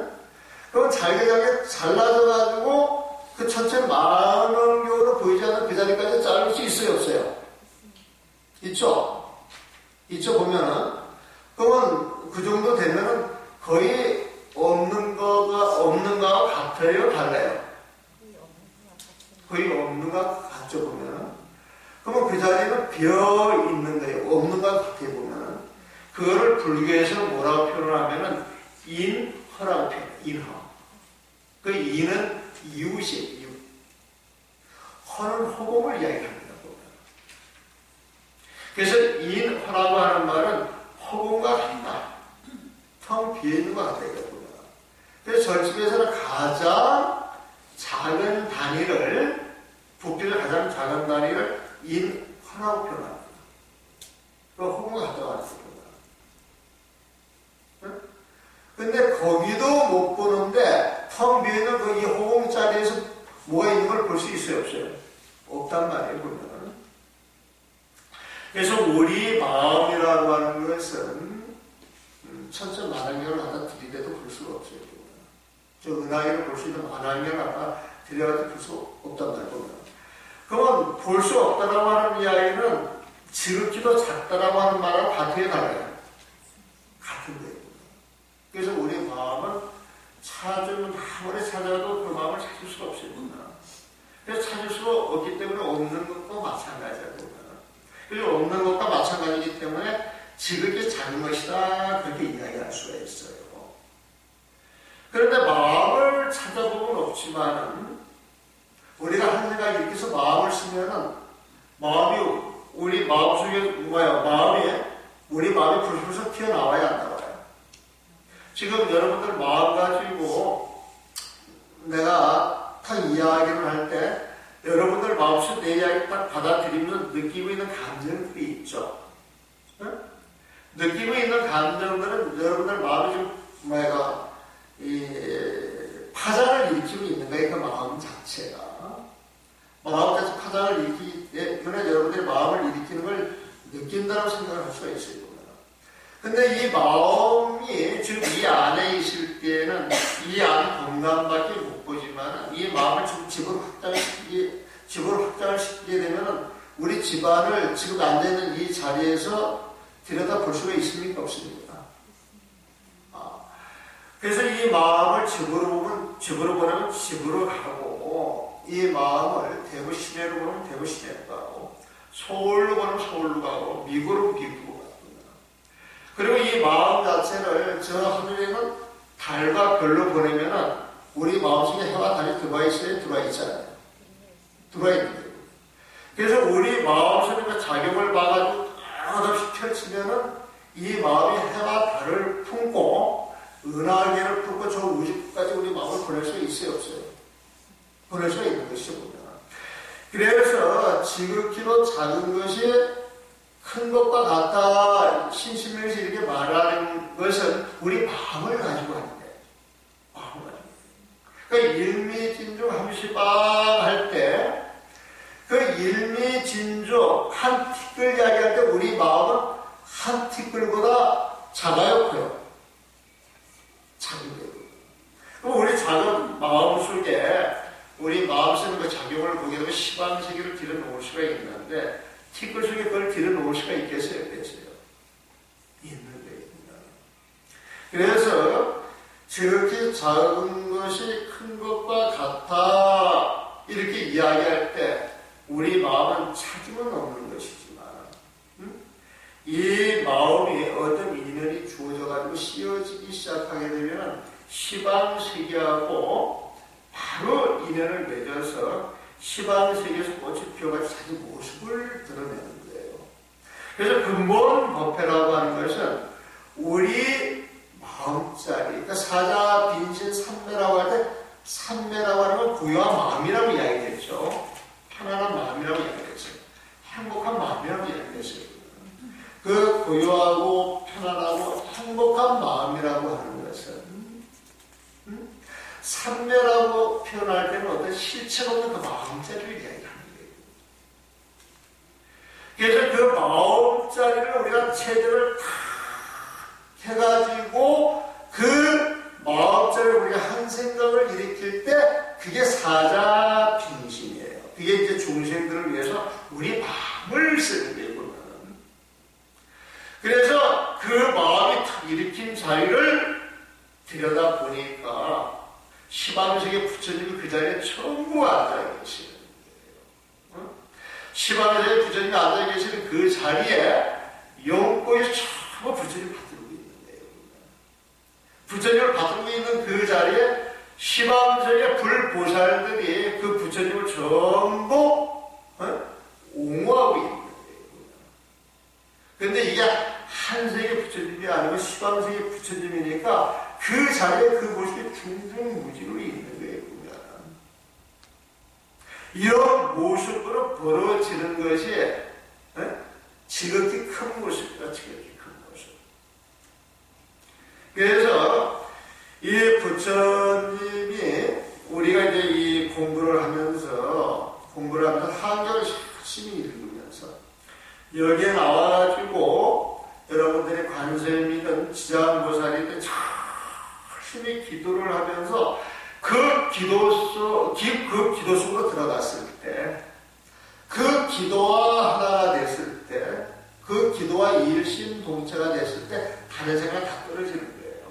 그럼 잘게 잘라져가지고 그 천체 만원경으로 보이지 않는 그 자리까지 자를 수 있어요, 없어요? 있죠? 있죠, 보면은. 그러면 그 정도 되면은 거의 없는 거와 같아요, 달라요? 거의 없는 거와 같죠, 보면은. 그러면 그 자리는 비어 있는 거예요. 없는 거와 같아요, 보면은. 그거를 불교에서 뭐라고 표현하면은 인허라고 표현해요. 인허. 그 인은 이웃이에요. 이웃. 허는 허공을 이야기합니다, 보면. 그래서 인허라고 하는 말은 허공과 같다. 텅 비어있는 것 같아요, 보면. 그래서 절집에서는 가장 작은 단위를, 부피를 가장 작은 단위를 인허라고 표현합니다. 그 허공과 같다고 하는 근데 거기도 못 보는데 텅 비어있는 그 이 허공 자리에서 뭐가 있는 걸 볼 수 있어요, 없어요? 없단 말이에요, 보면. 그래서 우리 마음이라고 하는 것은 천천 만환경을 하나 들이대도 볼 수가 없어요, 보면. 저 은하계를 볼 수 있는 만환경을 하나 들여가지고 볼 수 없단 말이에요, 보면. 그러면 볼 수 없다라고 하는 이야기는 지극히도 작다라고 하는 말하고 같아요, 달라요? 같은 거예요. 그래서 우리 마음은 찾으면 아무리 찾아도 그 마음을 찾을 수가 없어요. 그래서 찾을 수가 없기 때문에 없는 것과 마찬가지라고 보면. 그래서 없는 것과 마찬가지이기 때문에 지극히 작은 것이다, 그렇게 이야기할 수가 있어요. 그런데 마음을 찾아보면 없지만은 우리가 한 생각 이렇게 해서 마음을 쓰면은 마음이 우리 마음속에 우리 마음이 불쑥 튀어나와야 안 나와요. 지금 여러분들 마음 가지고 내가 딱 이야기를 할 때 여러분들 마음속에 내 이야기 딱 받아들이면서 느끼고 있는 감정들이 있죠. 네? 느끼고 있는 감정들은 여러분들 마음이 좀 파장을 일으키고 있는 거예요. 그 마음 자체가. 마음 자체 파장을 일으키기 때문에 여러분들의 마음을 일으키는 걸 느낀다고 생각을 할 수가 있어요. 근데 이 마음이 지금 이 안에 있을 때는 이 안 공간밖에 못 보지만 이 마음을 지금 집으로 확장시키게 되면 우리 집안을 지금 앉아있는 이 자리에서 들여다볼 수가 있습니까? 없습니까? 그래서 이 마음을 집으로 보내면 집으로 가고, 이 마음을 대구 시내로 보내면 대구 시내로 가고, 서울로 보내면 서울로 가고, 미국으로 가고. 그리고 이 마음 자체를 저 하늘에는 달과 별로 보내면은 우리 마음속에 해와 달이 들어와 있어요? 들어와 있잖아요. 들어와 있는 거예요. 그래서 우리 마음속에 그 작용을 봐가지고 끝없이 펼치면은 이 마음이 해와 달을 품고 은하계를 품고 저 우주까지 우리 마음을 보낼 수 있어요? 없어요? 보낼 수가 있는 것이죠. 보면. 그래서 지극히도 작은 것이 큰 것과 같다. 신신명에서 이렇게 말하는 것은 우리 마음을 가지고 하는데, 마음을 가지고. 그러니까 일미진주 함시방 할 때, 그 일미진주 한 티끌 이야기할 때 우리 마음은 한 티끌보다 작아요, 커요? 작은 거예요. 그럼 우리 작은 마음 속에 우리 마음속에 그 작용을 보게 되면 시방세계를 들여놓을 수가 있는데 티끌 속에 그걸 들여놓을 수가 있겠어요? 없겠어요? 있는 거예요. 그래서 저렇게 작은 것이 큰 것과 같아 이렇게 이야기할 때 우리 마음은 찾으면 없는 것이지만 이 마음이 어떤 인연이 주어져가지고 씌어지기 시작하게 되면 시방세계하고 바로 인연을 맺어서 시방세계에서 꽃이 피어가지고 자기 모습을 드러내는 거예요. 그래서 근본 법회라고 하는 것은 우리 마음자리, 그러니까 사자, 빈신, 삼매라고 할 때 삼매라고 하는 건 고요한 마음이라고 이야기했죠. 편안한 마음이라고 이야기했죠. 행복한 마음이라고 이야기했어요. 그 고요하고 편안하고 행복한 마음이라고 하는 것은 삼매라고 표현할 때는 어떤 실체가 없는 그 마음자리를 이야기하는 거예요. 그래서 그 마음자리를 우리가 체제를 탁 해가지고 그 마음자리를 우리가 한 생각을 일으킬 때 그게 사자빈신이에요. 그게 이제 중생들을 위해서 우리 마음을 쓰는 거예요. 보면. 그래서 그 마음이 탁 일으킨 자리를 들여다 보니까 시방세계 부처님이 그 자리에 전부 앉아 계시는 거예요. 시방세계 부처님이 앉아 계시는 그 자리에 영고에서 전부 부처님을 받들고 있는 거예요. 부처님을 받들고 있는 그 자리에 시방세계 불보살들이 그 부처님을 전부 옹호하고 있는 거예요. 그런데 이게 한 세계 부처님이 아니고 시방세계 부처님이니까 그 자리에 그 모습이 중중무진으로 있는 거예요. 보면. 이런 모습으로 벌어지는 것이 지극히 큰 모습이다. 지극히 큰 모습. 그래서 이 부처님이 우리가 이제 이 공부를 하면서 한결을 열심히 읽으면서 여기에 나와가지고 여러분들이 관세음이든 지장보살이든 열심히 기도를 하면서 그 기도 속으로 들어갔을 때, 그 기도와 하나가 됐을 때, 그 기도와 일심동체가 됐을 때 다른 생각이 다 떨어지는 거예요.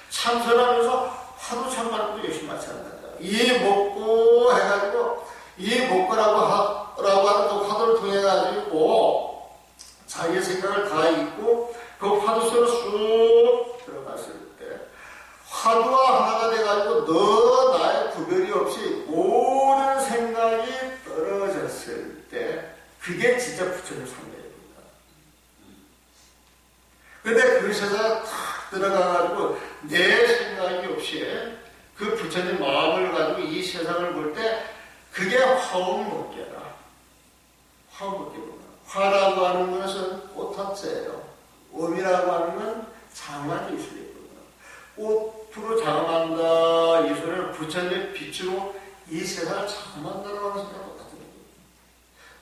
참선하면서 하루 참하는 것도 역시 마찬가지다. 이 먹고 해가지고 이 먹고라고 하는 그 화두를 통해 가지고 자기의 생각을 다 잊고 그 화두 속으로 쑥 들어갔을 때 화두와 하나가 돼가지고 너 나의 구별이 없이 모든 생각이 떨어졌을 때 그게 진짜 부처님 상대입니다. 근데 그 세상에 탁 들어가가지고 내 생각이 없이 그 부처님 마음을 가지고 이 세상을 볼 때 그게 화엄목계다. 화엄목계구나. 화라고 하는 것은 꽃합자예요. 엄이라고 하는 건 장엄한 이술이구나. 꽃으로 장엄한다. 이 소리는 부처님의 빛으로 이 세상을 장엄한다라고 하는 생각을 똑같은 거예요.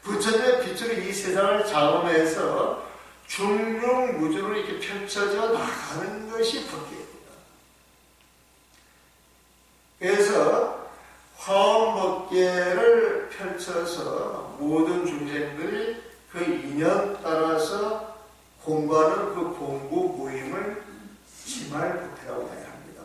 부처님의 빛으로 이 세상을 장엄해서 중중무주로 이렇게 펼쳐져 나가는 것이 법계입니다. 그래서 화엄법계를 펼쳐서 모든 중생들이 그 인연 따라서 공부하는 그 공부 모임을 지말법회라고 이야기합니다.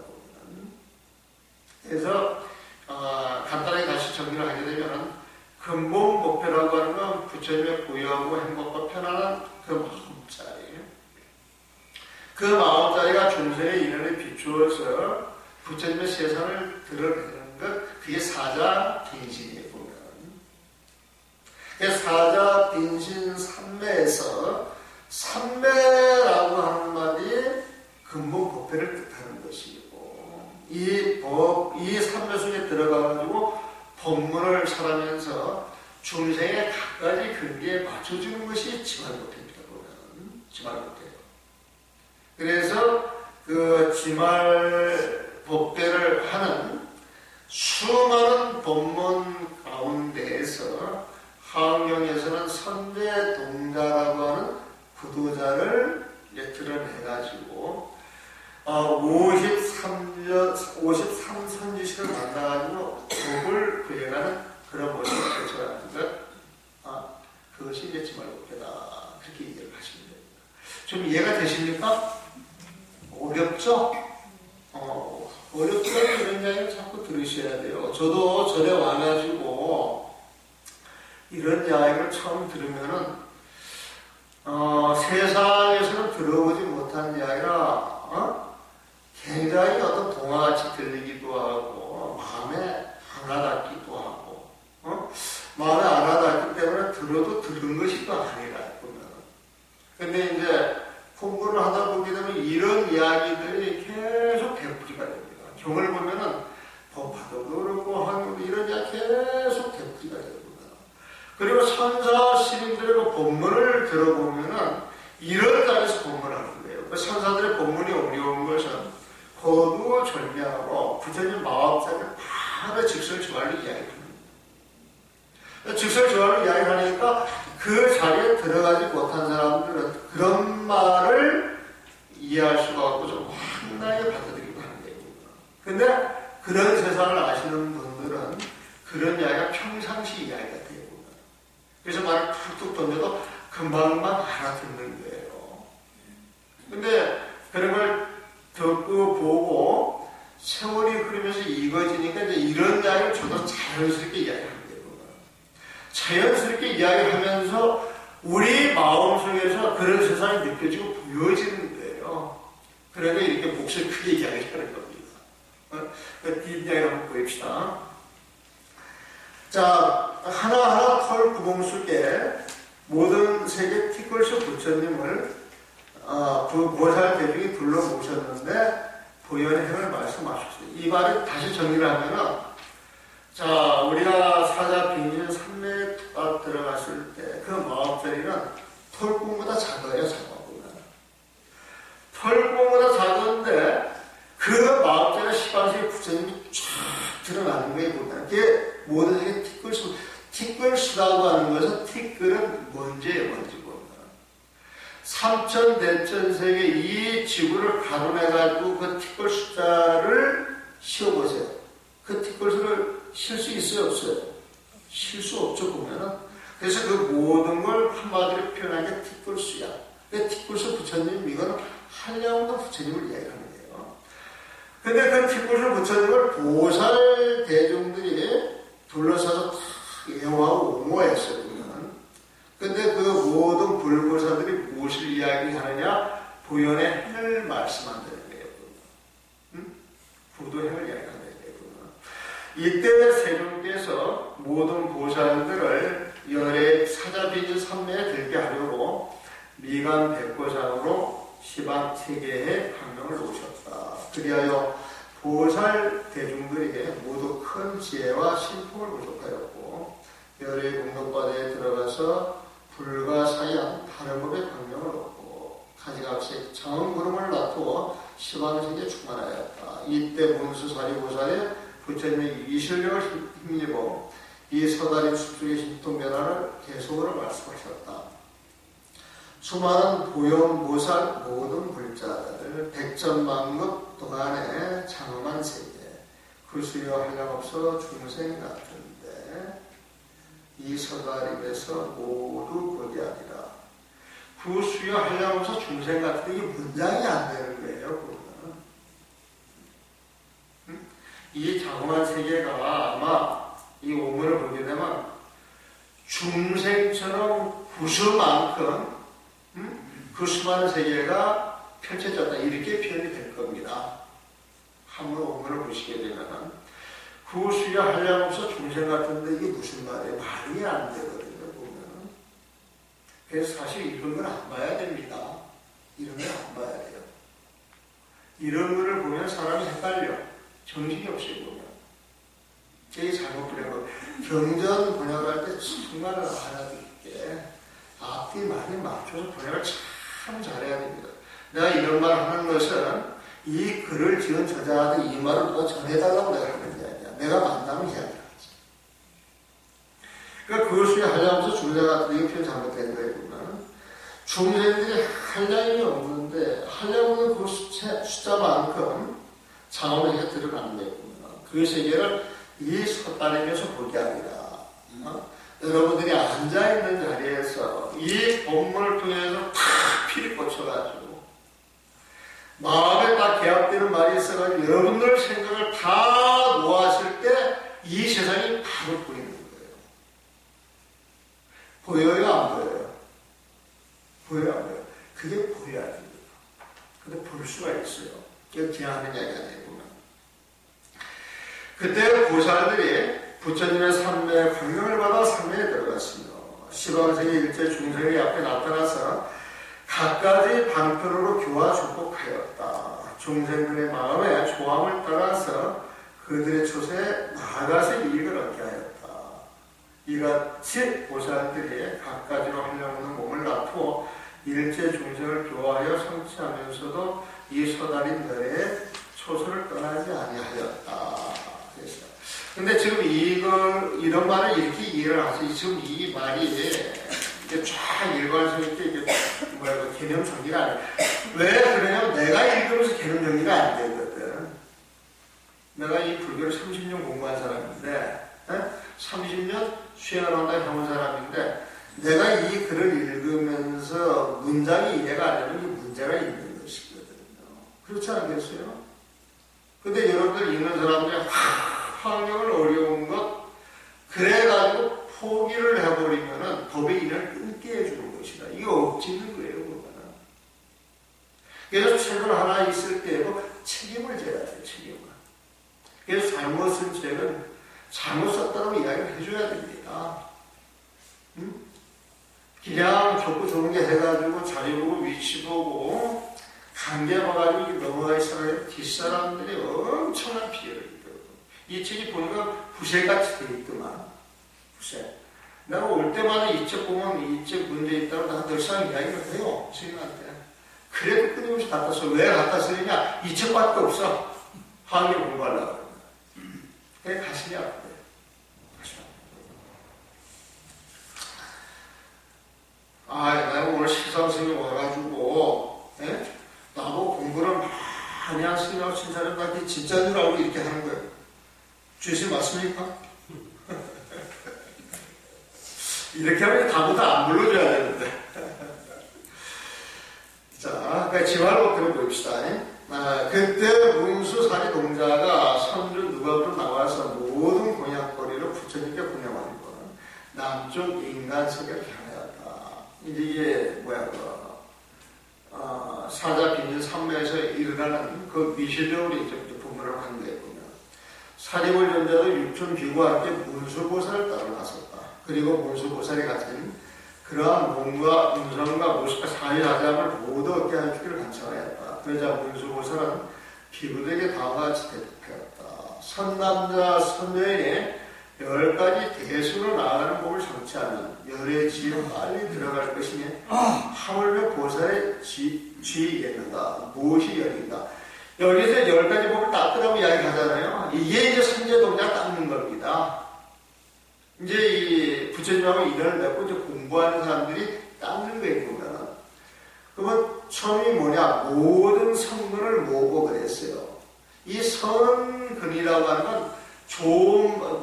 그래서 간단하게 다시 정리를 하게 되면 근본 목표라고 하는 건 부처님의 고요하고 행복과 편안한 그 마음자리. 그 마음자리가 중생의 인연에 비추어서 부처님의 세상을 드러내는 것, 그게 사자 빈신이에요. 보면 사자 빈신 삼매에서 삼매라고 하는 말이 근본 법회를 뜻하는 것이고, 이 삼매 속에 들어가가지고 법문을 살아면서 중생의 각가지 근기에 맞춰주는 것이 지말법회입니다. 보면 지말법회예요. 그래서 그 지말법회를 하는 수많은 법문 가운데에서 하응경에서는 선대동자라고 하는 구도자를 드러내가지고 53선지식을 만나가지고 법을 구해가는 그런 모습을 펼쳐가는 것, 그것이 이제 지말법회다. 그렇게 이해를 하시면 됩니다. 좀 이해가 되십니까? 어렵죠? 어렵다는 이런 이야기를 자꾸 들으셔야 돼요. 저도 절에 와가지고 이런 이야기를 처음 들으면은 세상에서는 들어보지 못한 이야기라 굉장히 어떤 동화같이 들리기도 하고 마음에 안 와닿기도 하고 마음에 안 와닿기 때문에 들어도 들은 것이 또 아니라 보면. 근데 이제 공부를 하다 보게 되면 이런 이야기들이 계속 되풀이가 됩니다. 경을 보면은 법화도 그렇고 한국도 이런 이야기 계속 되풀이가 됩니다. 그리고 천사 시민들의 법문을 들어보면은 이런 자리에서 법문을 하는 거예요. 천사들의 법문이 어려운 것은 거두절미하고 부처님 마법자를 바로 직설조할로 이야기합니다. 직설조할로 이야기하니까 그 자리에 들어가지 못한 사람들은 그런 말을 이해할 수가 없고 좀 황당하게 받아들이고 하는 거예요. 근데 그런 세상을 아시는 분들은 그런 이야기가 평상시 이야기가 돼요. 그래서 말을 툭툭 던져도 금방만 알아듣는 거예요. 근데 그런 걸 듣고 보고 세월이 흐르면서 익어지니까 이제 이런 이야기를 저도 자연스럽게 이야기하는 거예요. 자연스럽게 이야기하면서 우리 마음속에서 그런 세상이 느껴지고 보여지는 거예요. 그러면 이렇게 목소리 크게 이야기하는 겁니다. 뒷이야기를 한번 보입시다. 자, 하나하나 털 구멍 속에 모든 세계 티끌스 부처님을 그 보살 대중이 둘러 모셨는데 보현의 행을 말씀하셨어요. 이 말을 다시 정리를 하면은, 자, 우리가 사자 빈신 삼매에 들어갔을 때 그 마법자리는 털구멍보다 작아요. 작아보면 털구멍보다 작은데 그 마법자리가 시방세계 부처님이 쫙 드러나는 거예요. 보면 그게 모든 세계 티끌수라고 하는 것은 티끌은 먼지예요. 먼지 보면 3천대천세계 이 지구를 가로내가지고 그 티끌 숫자를 씌워보세요. 그 티끌수를 실 수 있어요? 없어요? 실 수 없죠. 보면은. 그래서 그 모든 걸 한마디로 표현한 게 티끌수야. 그 티끌수 부처님, 이거는 한량도 부처님을 이야기하는 거예요. 근데 그 티끌수 부처님을 보살 대중들이 둘러싸서 애호하고 옹호했어요. 근데 그 모든 불보살들이 무엇을 이야기하느냐? 부연의 행을 말씀한다는 거예요. 부도행을 이야기한다는 거예요. 이때 세종께서 모든 보살들을 열의 사자비진 삼매에 들게 하려고 미간 백고장으로 시방 세계에 강명을 놓으셨다. 그리하여 보살 대중들에게 모두 큰 지혜와 신통을 부족하였고 열의 공덕바다에 들어가서 불가사의한 다른 법의 강명을 얻고 가지각색 정구름을 놔두어 시방세계에 충만하였다. 이때 문수사리보살의 부처님의 이실력을 힘입어 이 서다림 숲속의 신통변화를 계속으로 말씀하셨다. 수많은 보영보살 모든 불자들 백천만급 동안에 장엄한 세계 그 수요 한량없어 중생 같은데 이 서다림에서 모두 거기하리라. 그 수요 한량없어 중생 같은데 이게 문장이 안 되는 거예요. 이 장엄한 세계가 아마 이 오문을 보게 되면 중생처럼 구수만큼 그 수많은 세계가 펼쳐졌다. 이렇게 표현이 될 겁니다. 한번 원문을 보시게 되면은 구수야 한량없어 중생 같은데 이게 무슨 말이에요? 말이 안 되거든요, 보면은. 그래서 사실 이런 걸 안 봐야 됩니다. 이런 걸 안 봐야 돼요. 이런 거를 보면 사람이 헷갈려. 정신이 없어요, 보면. 제일 잘못 부른 거. 경전 번역할 때 정말 알아듣게 앞뒤 많이 맞춰서 번역을 참 잘해야 됩니다. 내가 이런 말 하는 것은 이 글을 지은 저자한테 이 말을 누가 전해달라고 내가 하는 게 아니야. 내가 만나면 이야기하지. 그러니까 그것이 한량없어 중생 같은 이 표현 잘못된 거예요, 보면. 중생들이 한량이 없는데, 한량 없는 그 숫자만큼 장엄하게 들어가는 거예요, 보면. 그 세계를 이 솥다리면서 보게 합니다. 여러분들이 앉아있는 자리에서 이 본문을 통해서 탁 피리 꽂혀가지고, 마음에 딱 개합되는 말이 있어가지고 여러분들 생각을 다 놓았을 때 이 세상이 바로 보이는 거예요. 보여요? 안 보여요? 보여요? 안 보여요? 그게 보여야 됩니다. 근데 볼 수가 있어요. 이거 그냥 하는 이야기 아니에요, 보면. 그때 보살들이 부처님의 삼매의 광명을 받아 삼매에 들어갔습니다. 시방생의 일제 중생이 앞에 나타나서 각가지 방편으로 교화 축복하였다. 중생들의 마음에 조함을 따라서 그들의 초세에 나아가서 이익을 얻게 하였다. 이같이 보살들이 각가지로 한량없는 몸을 납고 일제 중생을 교화하여 성취하면서도 이 소달인 너의 초소를 떠나지 아니하였다. 그래서 근데 지금 이런 말을 이렇게 이해를 하세요. 지금 이 말이 이게 쫙 일관성 있게 이게 개념 정리가 안 돼. 왜 그러냐면 내가 읽으면서 개념 정리가 안 되거든. 내가 이 불교를 30년 공부한 사람인데, 30년 수행을 한다 해온 사람인데, 내가 이 글을 읽으면서 문장이 이해가 안 되면 이 문제가 있는 것이거든요. 그렇지 않겠어요? 근데 여러분들 읽는 사람들이 환경을 어려운 것, 그래가지고 포기를 해버리면은 법의 인을 끊게 해주는 것이다. 이게 억지는 거예요, 그거는. 그래서 책을 하나 있을 때 책임을 져야 돼요, 책임을. 그래서 잘못 쓴 책은 잘못 썼다고 이야기를 해줘야 됩니다. 응? 그냥 좋고 좋은 게 해가지고 자리 보고 위치 보고 관계 봐가지고 넘어가 있어요. 뒷사람들이 엄청난 피해를 입어요. 이 책이 보니까 부채같이 돼 있더만. 부채. 내가 올 때마다 이 책 보면 이 책 문제 있다고 나 늘상 이야기를 해요. 스님한테. 그래도 끊임없이 갖다 써. 왜 갖다 쓰느냐? 이 책밖에 없어. 화학을 공부하려고. 그게 가슴이 아프대요. 내가 오늘 시상승에 와가지고, 나보고 공부를 많이 한 스님하고 친사람한테 진짜인 줄 알고 이렇게 하는 거예요. 주님 맞습니까? 이렇게 하면 다보다 안 불러줘야 되는데. 자, 그러니까 지말로 들어봅시다. 그때 문수사리 동자가 선주 누가부로 나와서 모든 공약거리를 부처님께 보내왔는 거는 남쪽 인간세계를 향하였다. 이제 이게 사자 빈진 삼매에서 일어나는 그 미실적으로 이제 부분을 한 거예요. 사리불 전자도 육촌 비구와 함께 문수보살을 따라 나섰다. 그리고 문수보살이 같은 그러한 몸과 음성과 모습과 사회자장을 모두 얻게 해주기를 간청하였다. 그러자 문수보살은 비구들에게 다음과 같이 대답하였다. 선남자 선녀에게 10가지 대수로 나아가는 법을 성취하면 열의 지혜로 빨리 들어갈 것이니 하물며 보살의 지이겠는가 무엇이 열인가. 여기서 10가지 법을 닦으라고 이야기하잖아요. 이게 이제 선제 동작 닦는 겁니다. 이제 이 부처님하고 인연을 맺고 이제 공부하는 사람들이 닦는 거예요, 보면. 그러면 처음이 뭐냐? 모든 성근을 모으고 그랬어요. 이 성근이라고 하는 건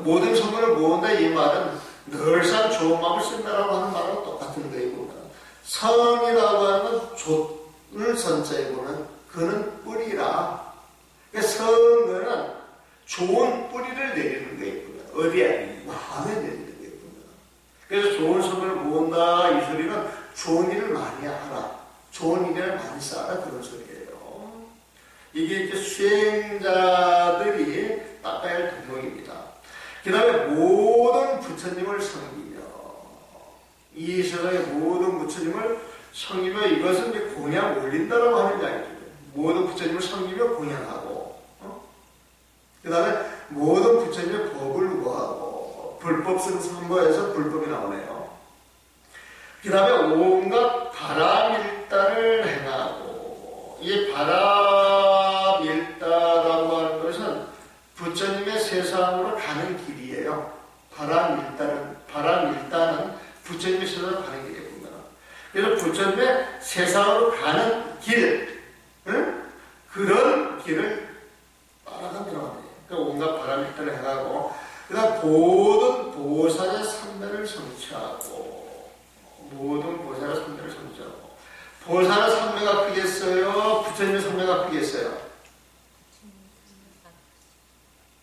모든 성근을 모은다 이 말은 늘상 좋은 마음을 쓴다라고 하는 말하고 똑같은 거예요, 보면. 성이라고 하는 건 좋을 선자에 보면 그는 뿌리라. 그러니까 성근은 좋은 뿌리를 내리는 거예요. 어디에? 마음에 내리는 거예요. 그래서 좋은 성을 모은다 이 소리는 좋은 일을 많이 하라. 좋은 인연을 많이 쌓아라 그런 소리예요. 이게 이제 수행자들이 닦아야 할 덕목입니다. 그 다음에 모든 부처님을 섬기며 이 세상의 모든 부처님을 섬기며 이것은 이제 공양 올린다라고 하는 이야기죠. 모든 부처님을 섬기며 공양하고 그 다음에 모든 부처님의 법을 구하고 불법성 선거에서 불법이 나오네요. 그 다음에 온갖 바람일단을 행하고 이 바람일단이라고 하는 것은 부처님의 세상으로 가는 길이에요. 바람일단은 부처님의 세상으로 가는 길이거든요. 그래서 부처님의 세상으로 가는 길, 그런 길을 따라간다고 합니다. 그러니까 온갖 바람일단을 행하고 그다음 모든 보살의 삼매를 성취하고 보살의 삼매가 크겠어요? 부처님의 삼매가 크겠어요?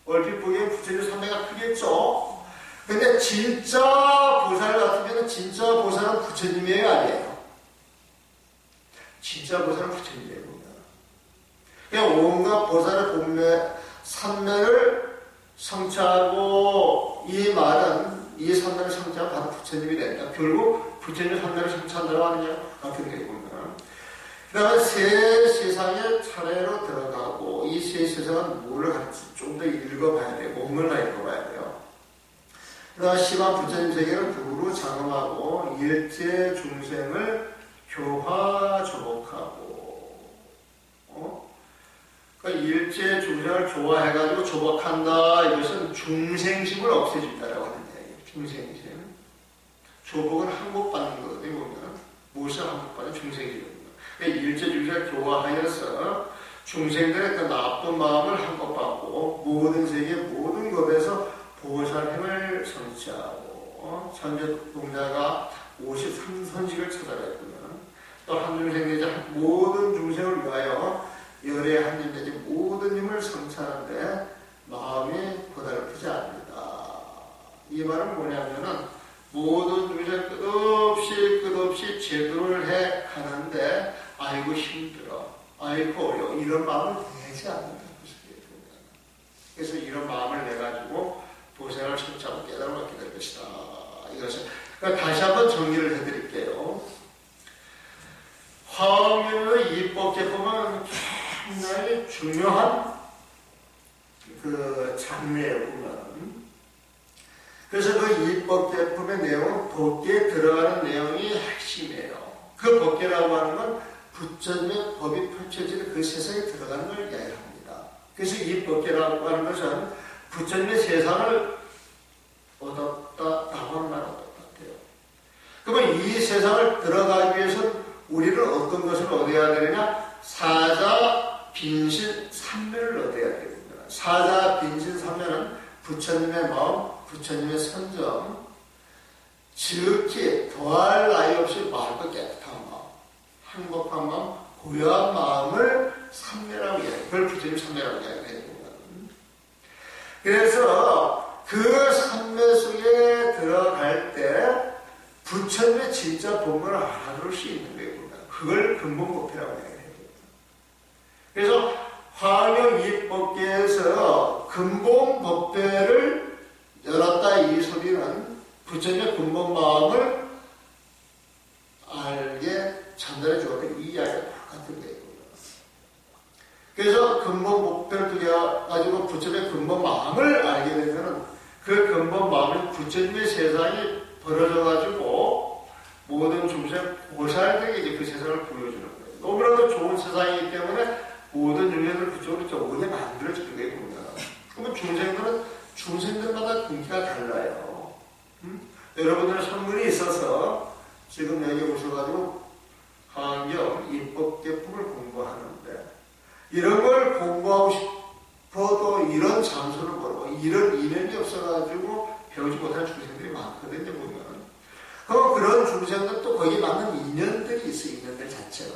얼핏 보기엔 부처님의 삼매가 크겠죠? 근데 진짜 보살 같은 경우는 진짜 보살은 부처님이에요? 아니에요? 진짜 보살은 부처님이에요. 그냥 온갖 보살의 본매, 삼매를 성취하고 이 말은 이 삼매를 성취하면 바로 부처님이 된다. 결국 부처님의 삼매를 성취한다고 하느냐 같은 게 보면 그 다음에 새 세상에 차례로 들어가고 이 새 세상은 뭐를 할지 좀 더 읽어봐야 돼요. 원문을 읽어봐야 돼요. 그 다음에 심한 부처님 세계를 구로 장엄하고 일체 중생을 교화 조복하고 그러니까 일체 중생을 교화해가지고 조복한다. 이것은 중생심을 없애준다라고 하는 얘기예요. 중생심. 조복은 항복받는 거거든요. 보면 무엇을 항복받는 중생심입니다. 그러니까 일체 중생을 교화하여서 중생들의 그 나쁜 마음을 항복받고 모든 세계 모든 것에서 보살힘을 성취하고 천재동자가 53선식을 찾아갔구나. 또 한 중생 내지 모든 중생을 위하여 열의 한 님 내지 모든 힘을 성취하는데 마음이 고달프지 않는다. 이 말은 뭐냐면은 모든 중생 끝없이 제도를 해 가는데 아이고 힘들어, 아이고 어려워 이런 마음을 내지 않는다. 그래서 이런 마음을 내가지고 보살을 성취하고 깨달음을 얻게 될 것이다. 이것을 그러니까 다시 한번 정리를 해드릴게요. 화엄경의 입법계 보면 굉장히 중요한 그 장르에 보면 그래서 그 입법계품의 내용은 법계에 들어가는 내용이 핵심이에요. 그 법계라고 하는 건 부처님의 법이 펼쳐지는 그 세상에 들어가는 걸 이야기합니다. 그래서 이 법계라고 하는 것은 부처님의 세상을 얻었다라고 하는 말을 얻었대요. 그러면 이 세상을 들어가기 위해서는 우리는 어떤 것을 얻어야 되느냐? 사자, 빈신, 삼매를 얻어야 됩니다. 사자, 빈신, 삼매는 부처님의 마음, 부처님의 선정, 지극히 더할 나위 없이 맑고 깨끗한 마음, 행복한 마음, 고요한 마음을 삼매라고 이야기해요. 그걸 부처님 삼매라고 이야기해요. 그래서 그 삼매 속에 들어갈 때 부처님의 진짜 본문을 알아볼 수 있는 거예요. 그걸 근본법회라고 이야기해요. 그래서 화엄경 입법계에서 근본법회를 열었다 이 소리는 부처님의 근본 마음을 알게 전달해 주었던 이 이야기가 같은 거예요. 그래서 근본법회를 들여가지고 부처님의 근본 마음을 알게 되면 그 근본 마음을 부처님의 세상이 벌어져가지고 모든 중생 보살들에게 이제 그 세상을 보여주는 거예요. 너무나도 좋은 세상이기 때문에 모든 중생들 그쪽으로 오게 만들어지는 거예요. 그러면 중생들마다 근기가 달라요. 여러분들은 선물이 있어서 지금 여기 오셔가지고 화엄경 입법계품을 공부하는데 이런 걸 공부하고 싶어도 이런 장소를 모르고 이런 인연이 없어가지고 배우지 못하는 중생들이 많거든요. 보면. 그런 중생들 또 거기에 맞는 인연들이 있어요. 인연들 자체로.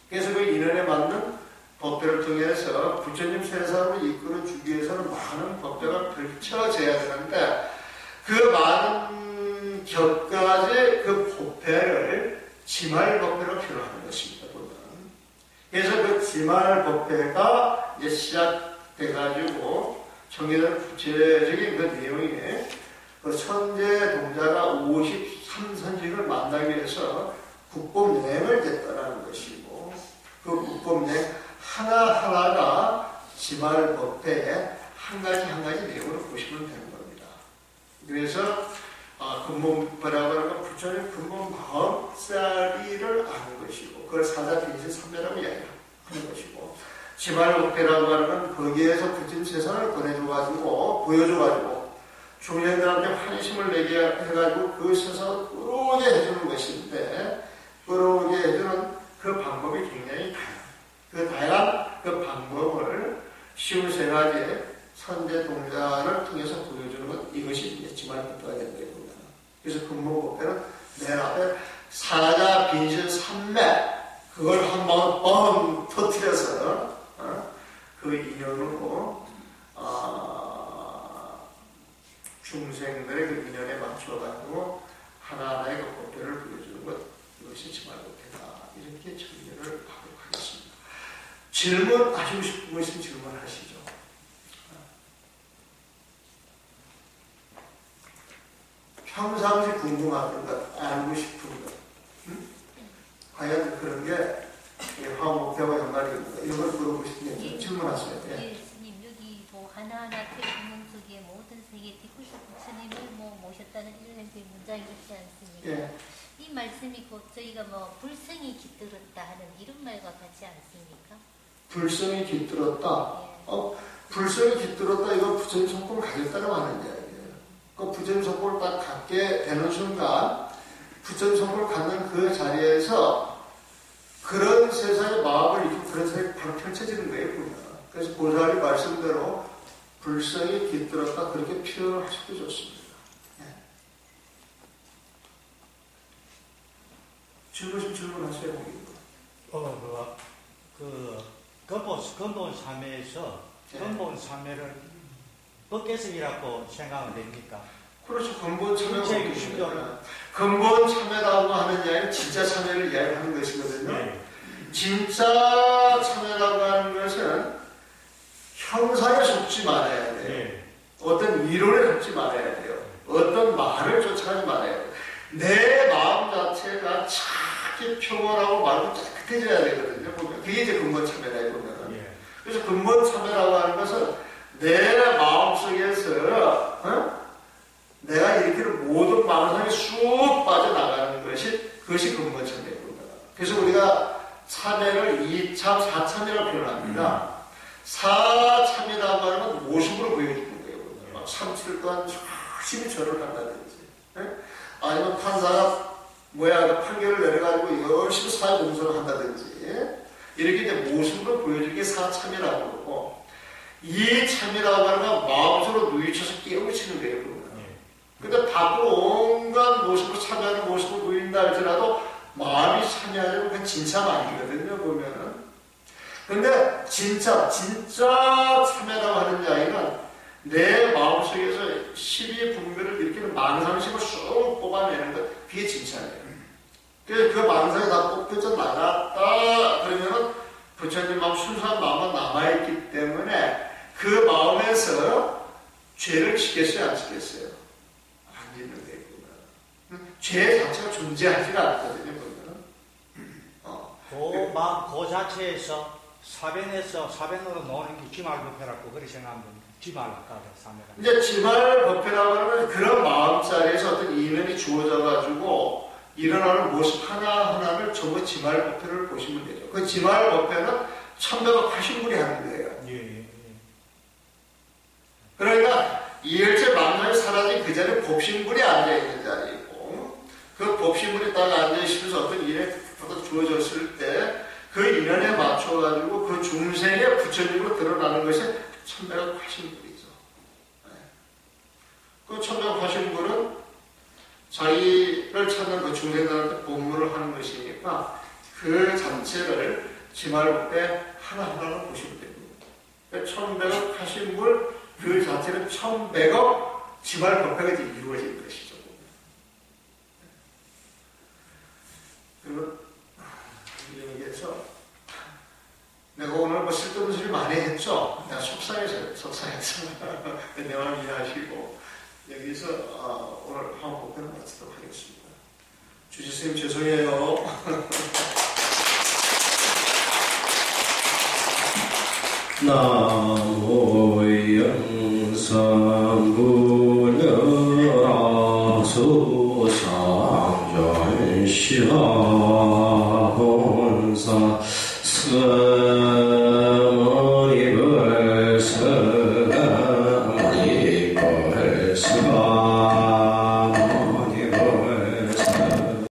그래서 그 인연에 맞는 법회를 통해서 부처님 세상을 이끌어주기 위해서는 많은 법회가 펼쳐져야 되는데 그 많은 겹가지 그 법회를 지말법회로 표현하는 것입니다. 보면. 그래서 그 지말법회가 이제 시작돼가지고 정해진 구체적인 그 내용이 그 천재 동자가 53선직을 만나기 위해서 국법여행을 됐다는 것이고 그 국법여행 하나하나가 지말법회의 한 가지 내용으로 보시면 되는 겁니다. 그래서 근본법회라고 하는 건 부처님 근본 마음자리를 아는 것이고 그걸 사자빈신삼매라고 이야기하는 것이고 지말법회라고 하는 건 거기에서 부처님 세상을 보여줘가지고 중생들한테 환심을 내게 해가지고 그 세상을 끌어오게 해주는 것인데 끌어오게 해주는 그 방법이 굉장히 다양한 그 방법을 쉬운 세 가지의 선제 동자를 통해서 보여주는 것 이것이 지말법회가 된다 이겁니다. 그래서 근본법회는 맨 앞에 사자 빈신 삼매 그걸 한 방울 뻥 터뜨려서 그 인연으로 중생들의 그 인연에 맞춰가지고 하나하나의 그 법회를 보여주는 것 이것이 지말법회다 이렇게 정리를 하도록 하겠습니다. 질문하시고 싶은 거 있으면 질문하시죠. 평상시 궁금하던 것, 알고 싶은 것, 과연 그런 게 화목대와 연관입니다. 이런 걸 물어보시면 질문하세요. 스님 여기 하나하나 태국문 속에 모든 세계 디쿠쇼 부처님을 모셨다는 이런 문장이 있지 않습니까? 예. 이 말씀이 곧 저희가 불성이 깃들었다 하는 이런 말과 같지 않습니까? 불성이 깃들었다. 예. 불성이 깃들었다. 이거 부처님 성품을 가졌다고 하는 이야기예요. 그 부처님 성품을 딱 갖게 되는 순간, 부처님 성품을 갖는 그 자리에서 그런 세상의 마음을 이렇게 그런 세상이 바로 펼쳐지는 거예요. 보면. 그래서 보살이 말씀대로 불성이 깃들었다 그렇게 표현하셔도 좋습니다. 네. 질문하세요. 근본 참회에서 네. 근본 참회를 법계성이라고 생각하면 됩니까? 그렇죠. 근본 참회가 심지어는 근본 참회라고 하는 이야기는 진짜 참회를 이야기하는 것이거든요. 네. 진짜 참회라고 하는 것은 형상에 속지 말아야 돼요. 네. 어떤 이론에 속지 말아야 돼요. 어떤 말을 쫓아가지 말아야 돼요. 내 마음 자체가 차기 평온하고 맑고 깨끗해져야 되거든요. 보면. 그게 이제 근본 참회다 보면. 네. 그래서 근본 참회라고 하는 것은 내 마음속에서 내가 이렇게 모든 마음상에 쑥 빠져나가는 그것이 근본 참회입니다. 그래서 우리가 참회를 2참, 4참이라고 표현합니다. 4참이라고 하는 건 모습으로 보여주는 거예요. 3칠 동안 열심히 절을 한다든지 아니면 판사가 판결을 내려가지고 열심히 사회공헌을 한다든지 이렇게 이제 모습으로 보여주는 게 4참이라고 그러고 이 참이라고 하는 건 마음속으로 누이쳐서 깨우치는 거예요. 근데 밖으로 온갖 모습으로 참여하는 모습을 보인다 할지라도 마음이 참여하려면 그건 진짜가 아니거든요. 보면은. 근데 진짜 참여라고 하는 이야기는 내 마음속에서 12분별을 일으키는 망상심을 쑥 뽑아내는 것 그게 진짜예요. 그래서 그 망상이 다 뽑혀져 나갔다 그러면은 부처님 마음 순수한 마음은 남아있기 때문에 그 마음에서 죄를 지겠어요? 안 지겠어요? 안 짓는 거예요. 죄 자체가 존재하지가 않거든요. 그 자체에서 사변으로 노는 게 지말법회라고 그렇게 생각하면 됩니다. 지말법회가 사면가. 이제 지말법회라고 하면 그런 마음자리에서 어떤 이면이 주어져가지고 일어나는 모습 하나하나를 전부 지말법회를 보시면 되죠. 그 지말법회는 천배가 80분이 하는 거예요. 예. 그러니까 이열째 망상이 사라진 그 자리에 법신분이 앉아있는 자리이고 그 법신분이 딱 앉아있으면서 어떤 일에 주어졌을 때 그 인연에 맞춰가지고 그 중생의 부처님으로 드러나는 것이 천배가 80분이죠. 그 천배가 80분은 자기를 찾는 그 중생들한테 법문을 하는 것이니까 그 자체를 지말법회 하나하나로 보시면 됩니다. 천배가 80분 그 자체는 1100억 지말법회가 이루어진 것이죠. 그리고 쓸데없는 소리 많이 했죠. 그냥 속상해서 내 말 이해하시고 여기서 오늘 한번 복회를 마치도록 하겠습니다. 주지스님 죄송해요. 나무 영상불려라수 상전시하